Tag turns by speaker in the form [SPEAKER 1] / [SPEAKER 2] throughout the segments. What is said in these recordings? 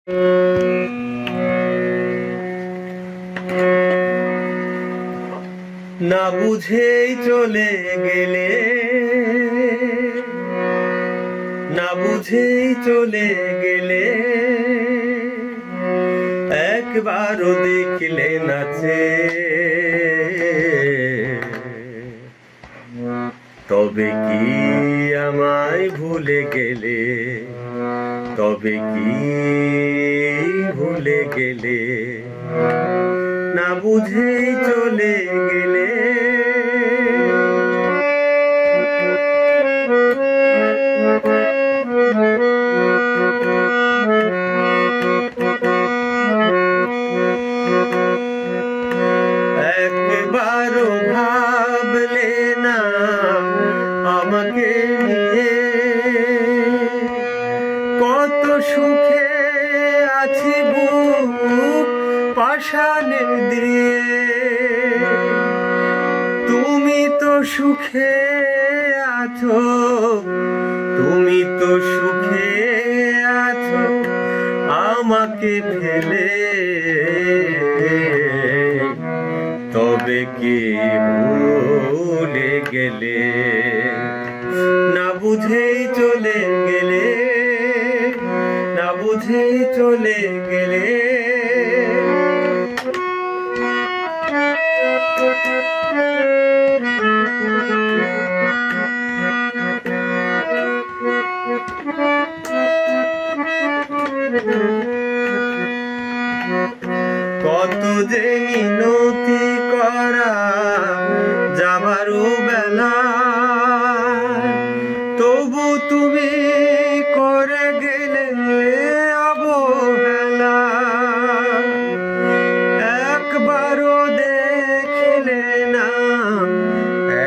[SPEAKER 1] না বুঝেই চলে গেলে, না বুঝেই চলে গেলে, একবারও দেখলে নাচে, তবে কি আমায় ভুলে গেলে, তবে কি ভুলে গেলে, না বুঝেই চলে গেলে। একবারও ভাবলে না আমাকে নিয়ে, কত সুখে আছি বুক পাষাণে দিয়ে। তুমি তো সুখে আছো, তুমি তো সুখে আছো আমাকে ফেলে, তবে কি ভুলে গেলে, না বুঝেই চলে গেলে, না বুঝেই চলে গেলে। কত যে মিনতি করা যাবারও বেলা, তবু তুমি করে গেলে অবহেলা। একবারও দেখলে না,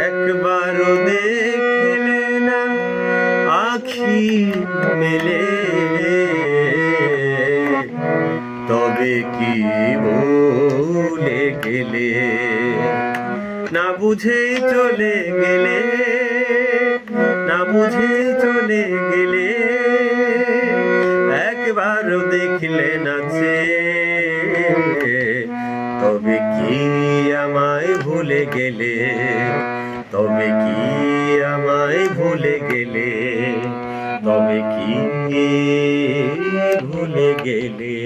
[SPEAKER 1] একবারও দেখলে না আখি মেলে, তবে কি ভুলে গেলে, না বুঝেই চলে গেলে, না বুঝেই চলে গেলে। একবারও দেখলে নাচে, তবে কি আমায় ভুলে গেলে, তবে কি আমায় ভুলে গেলে, তবে কি ভুলে গেলে।